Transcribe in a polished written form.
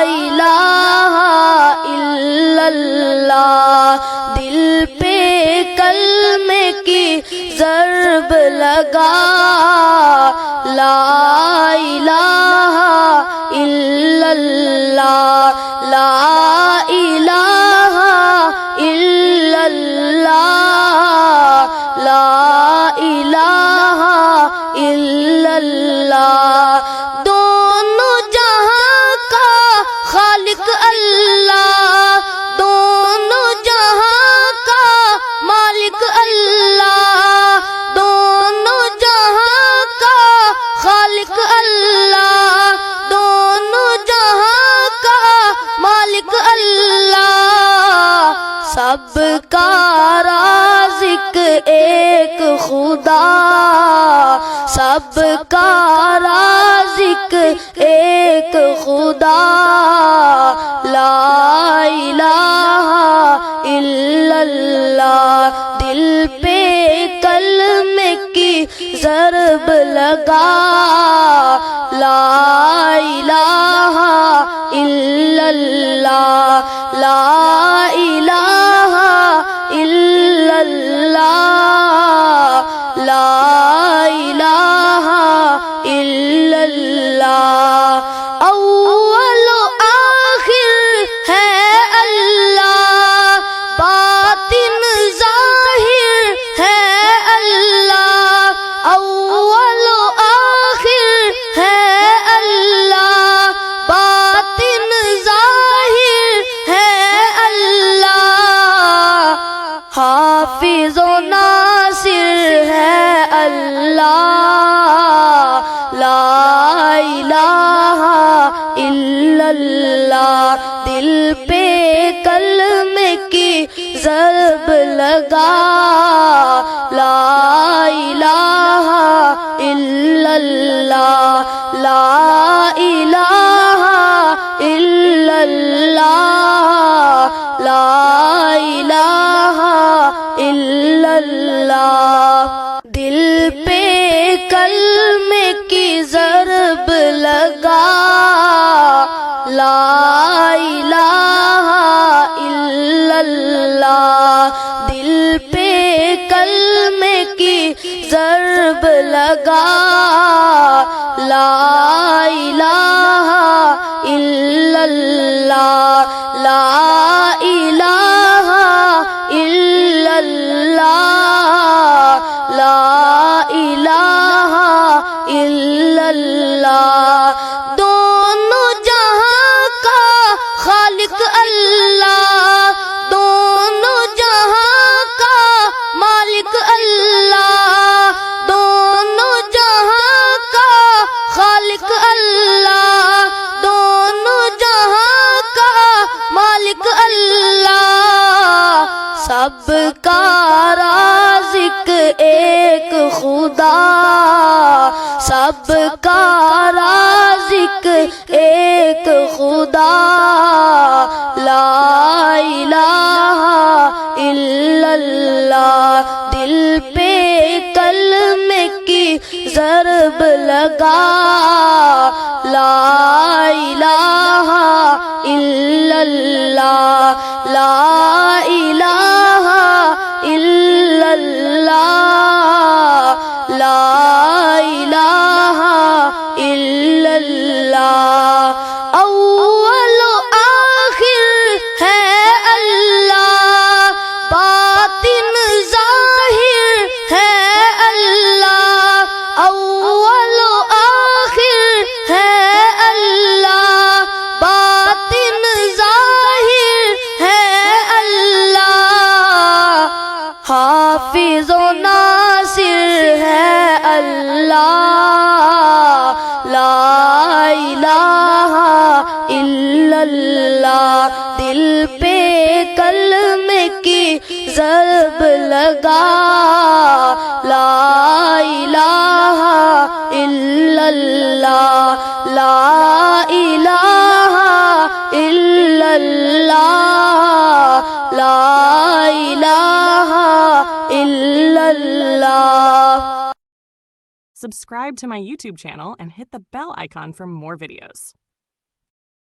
الہ الا اللہ، دل پہ کلمے کی ضرب لگا، لا الہ الا اللہ، لا الہ الا اللہ، لا الہ الا اللہ، دونوں جہاں کا خالق اللہ، دونوں جہاں کا مالک اللہ، دونوں جہاں کا خالق اللہ، دونوں جہاں کا مالک اللہ، سب کا رازق ایک خدا، سب کا رازق ایک خدا، لا الہ الا اللہ، دل پہ کلمے کی ضرب لگا، لا الہ الا اللہ، لا الہ الا اللہ، لا الہ الا اللہ، اول و آخر ہے اللہ، باطن ظاہر ہے اللہ، اول و آخر ہے اللہ، باطن ظاہر ہے اللہ، حافظ و ناصر ہے اللہ، لا الہ الا اللہ، دل پہ کلمے کی ضرب لگا، لا الہ الا اللہ، لا الہ الا اللہ، لا الہ الا اللہ، دل پہ کلمے کی ضرب لگا، لا الہ الا اللہ، دل پہ کلمے کی ضرب لگا، لا الہ الا اللہ، لا الہ الا اللہ، لا الہ الا اللہ، دونوں جہاں کا خالق اللہ، دونوں جہاں کا مالک اللہ، دونوں جہاں کا خالق اللہ، دونوں جہاں کا مالک اللہ، سب کا رازق ایک خدا، سب کا رازق ایک خدا، لا الہ الا اللہ، دل پہ کلمے کی ضرب لگا، لا الہ الا اللہ، لا الہ الا اللہ، لا الہ الا اللہ، اول و آخر ہے اللہ، باطن ظاہر ہے اللہ، اول و آخر ہے اللہ، باطن ظاہر ہے اللہ، حافظ و ناصر ہے اللہ، لا الہ الا اللہ، دل پہ کلمے کی ضرب لگا، لا الہ الا اللہ، لا الہ الا اللہ، لا الہ الا اللہ. Subscribe to my YouTube channel and hit the bell icon for more videos.